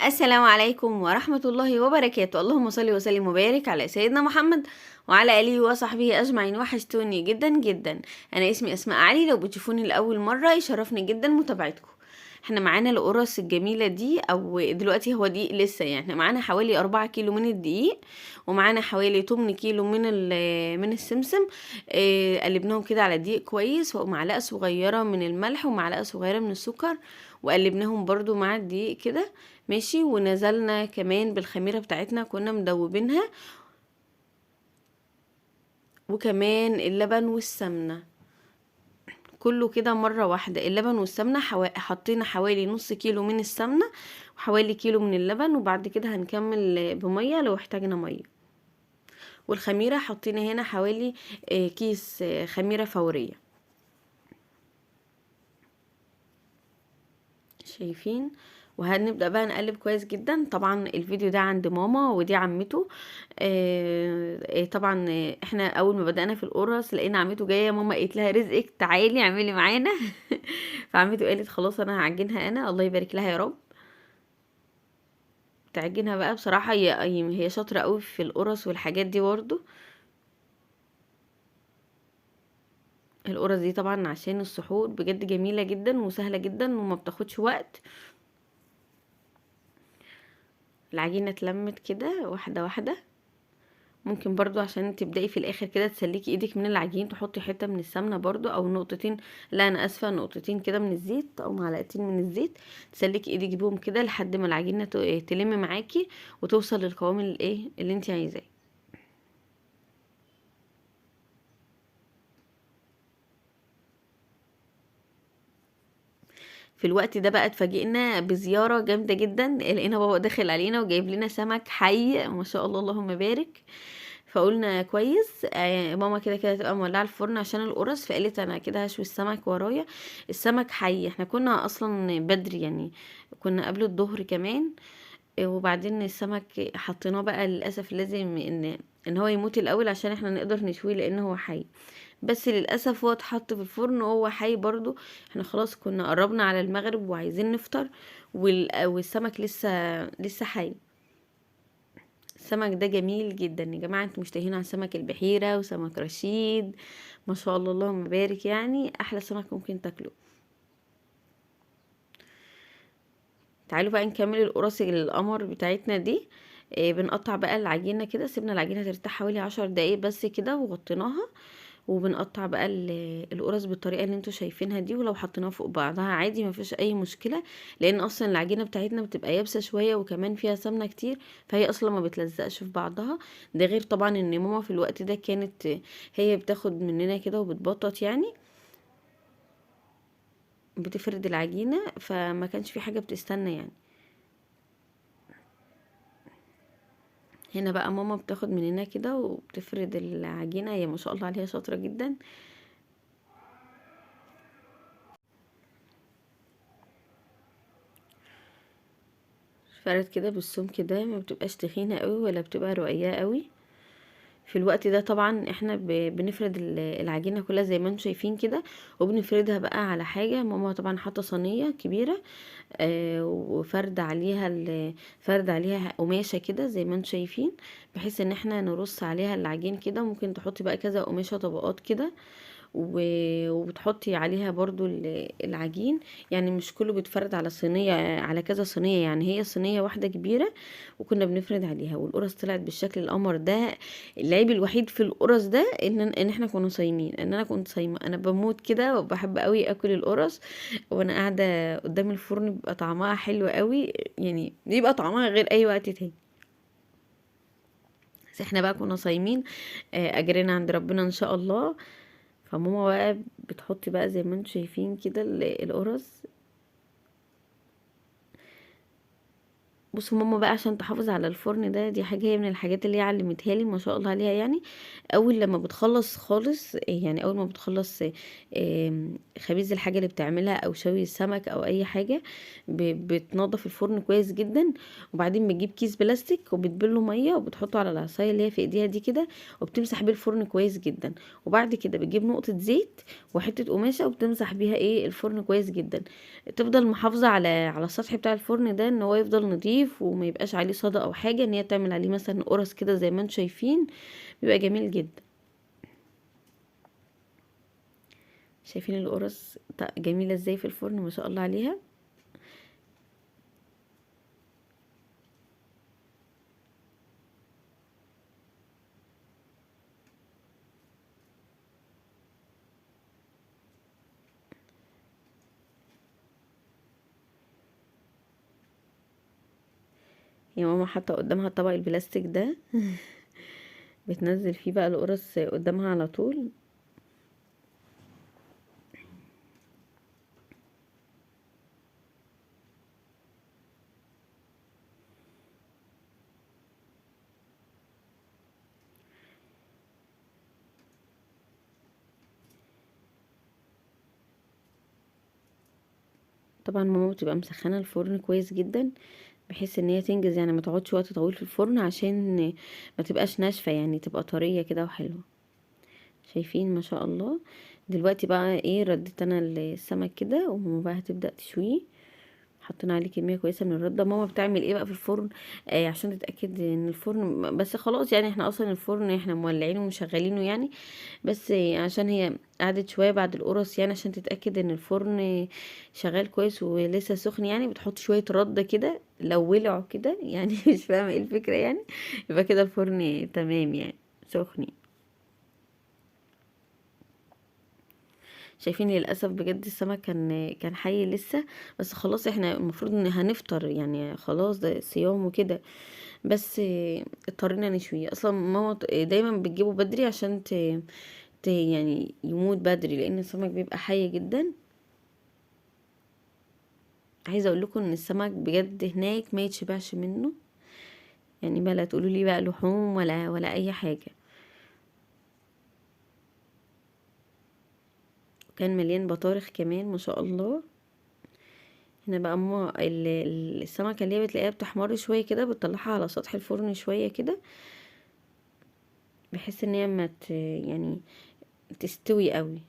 السلام عليكم ورحمة الله وبركاته. اللهم صل وسلم وبارك على سيدنا محمد وعلى آله وصحبه أجمعين. وحشتوني جدا جدا. أنا اسمي أسماء علي، لو بتشوفوني لأول مرة يشرفني جدا متابعتكم. احنا معانا القرص الجميلة دي، أو دلوقتي هو دقيق لسه، يعني احنا معانا حوالي 4 كيلو من الدقيق، ومعانا حوالي 8 كيلو من السمسم. قلبناهم كده على دقيق كويس، ومعلقة صغيرة من الملح ومعلقة صغيرة من السكر، وقلبناهم برضو مع الدقيق كده. ماشي، ونزلنا كمان بالخميرة بتاعتنا كنا مدوبينها، وكمان اللبن والسمنة، كله كده مرة واحدة. اللبن والسمنة حطينا حوالي نص كيلو من السمنة وحوالي كيلو من اللبن، وبعد كده هنكمل بمية لو احتاجنا مية. والخميرة حطينا هنا حوالي كيس خميرة فورية. شايفين؟ وهنبدأ بقى نقلب كويس جدا. طبعا الفيديو ده عند ماما ودي عمته. طبعا احنا اول ما بدأنا في القرص لقينا عمته جايه، ماما قالت لها رزقك تعالي اعملي معانا. فعمته قالت خلاص انا هعجنها انا، الله يبارك لها يا رب. تعجنها بقى بصراحه، هي شاطره قوي في القرص والحاجات دي برضه. القرص دي طبعا عشان السحور بجد جميله جدا وسهله جدا وما بتاخدش وقت. العجينه اتلمت كده واحده واحده. ممكن برضو عشان تبدأي في الاخر كده تسليكي ايدك من العجين تحطي حتة من السمنة برضو، او نقطتين، لا انا اسفة، نقطتين كده من الزيت او معلقتين من الزيت. تسليكي ايدك بيهم كده لحد ما العجينة تلم معاكي وتوصل للقوام الايه اللي انت عايزاه. في الوقت ده بقى اتفاجئنا بزيارة جامدة جدا، لقينا بابا داخل علينا وجايب لنا سمك حي ما شاء الله اللهم بارك. فقلنا كويس، ماما كده كده تبقى مولعه الفرن عشان القرص، فقالت انا كده هشوي السمك ورايا. السمك حي، احنا كنا اصلا بدري يعني، كنا قبل الظهر كمان. وبعدين السمك حطيناه بقى، للاسف لازم ان هو يموت الاول عشان احنا نقدر نشويه لانه هو حي. بس للاسف هو اتحط في الفرن وهو حي برضو. احنا خلاص كنا قربنا على المغرب وعايزين نفطر، والسمك لسه حي. السمك ده جميل جدا يا جماعة، انتوا مشتهين عن سمك البحيرة وسمك رشيد، ما شاء الله اللهم بارك، يعني احلى سمك ممكن تاكله. تعالوا بقى نكمل القراص القمر بتاعتنا دي. بنقطع بقى العجينة كده، سيبنا العجينة ترتاح حوالي 10 دقايق بس كده وغطيناها. وبنقطع بقى القرص بالطريقه اللي انتوا شايفينها دي، ولو حطيناها فوق بعضها عادي ما فيش اي مشكله، لان اصلا العجينه بتاعتنا بتبقى يابسه شويه وكمان فيها سمنه كتير، فهي اصلا ما بتلزقش في بعضها. ده غير طبعا ان ماما في الوقت ده كانت هي بتاخد مننا كده وبتبطط يعني، بتفرد العجينه، فما كانش في حاجه بتستنى يعني. هنا بقى ماما بتاخد مننا كده وبتفرد العجينه، هي ما شاء الله عليها شاطره جدا. فرد كده بالسمك ده، ما بتبقاش تخينه قوي ولا بتبقى رقيقه قوي. في الوقت ده طبعا احنا بنفرد العجينه كلها زي ما انتم شايفين كده، وبنفردها بقى على حاجه. ماما طبعا حاطه صينيه كبيره، وفرد عليها فرد عليها قماشه كده زي ما انتم شايفين، بحيث ان احنا نرص عليها العجين كده. ممكن تحطي بقى كذا قماشه طبقات كده، وبتحطي عليها برضو العجين، يعني مش كله بيتفرد على صينية، على كذا صينية، يعني هي صينية واحدة كبيرة وكنا بنفرد عليها. والقرص طلعت بالشكل القمر ده. العيب الوحيد في القرص ده ان احنا كنا صايمين، ان انا كنت صايمة. انا بموت كده وبحب قوي اكل القرص وانا قاعدة قدام الفرن، بيبقى طعمها حلو قوي، يعني بيبقى طعمها غير اي وقت تاني. بس احنا بقى كنا صايمين، اجرنا عند ربنا ان شاء الله. فماما بقى بتحطي بقى زي ما انتم شايفين كده القرص. بصوا ماما بقى عشان تحافظ على الفرن ده، دي حاجة هي من الحاجات اللي هي علمتها لي ما شاء الله عليها يعني. اول لما بتخلص خالص، يعني اول ما بتخلص خبيز الحاجة اللي بتعملها او شوي السمك او اي حاجة، بتنظف الفرن كويس جدا. وبعدين بتجيب كيس بلاستيك وبتبله مية وبتحطه على العصاية اللي هي في ايديها دي كده، وبتمسح بيه الفرن كويس جدا. وبعد كده بتجيب نقطة زيت وحتة قماشة وبتمسح بيها الفرن كويس جدا. تفضل محافظة على السطح بتاع الفرن ده ان هو يفضل نظيف نضيف وما يبقاش عليه صدى او حاجه، ان هي تعمل عليه مثلا قرص كده زي ما انتم شايفين، بيبقى جميل جدا. شايفين القرص جميله ازاي في الفرن، ما شاء الله عليها. يا ماما حاطه قدامها الطبق البلاستيك ده بتنزل فيه بقى القرص قدامها على طول. طبعا ماما بتبقى مسخنه الفرن كويس جدا، بحيث ان هي تنجز، يعني ما تقعدش وقت طويل في الفرن، عشان ما تبقاش ناشفه، يعني تبقى طريه كده وحلوه. شايفين ما شاء الله. دلوقتي بقى ايه، رديت انا السمك كده، وماما بقى هتبدا تشويه. حطينا عليه كميه كويسه من الرده. ماما بتعمل ايه بقى في الفرن عشان تتاكد ان الفرن بس خلاص، يعني احنا اصلا الفرن احنا مولعينه ومشغلينه يعني، بس عشان هي قعدت شويه بعد القرص، يعني عشان تتاكد ان الفرن شغال كويس ولسه سخن، يعني بتحط شويه رده كده لو ولعوا كده يعني مش فاهمه ايه الفكره يعني، يبقى كده الفرن تمام يعني سخن. شايفين للاسف بجد السمك كان حي لسه، بس خلاص احنا المفروض ان هنفطر يعني، خلاص ده صيام وكده، بس اضطرينا نشويه. اصلا ماما دايما بتجيبه بدري عشان يعني يموت بدري، لان السمك بيبقى حي جدا. عايزه اقول لكم ان السمك بجد هناك ما يتشبعش منه، يعني ما لا تقولوا لي بقى لحوم ولا اي حاجه. كان مليان بطارخ كمان ما شاء الله. هنا بقى اما السمكه اللي هي بتلاقيها بتحمر شويه كده، بتطلعها على سطح الفرن شويه كده، بحيث ان هي ما يعني تستوي قوي.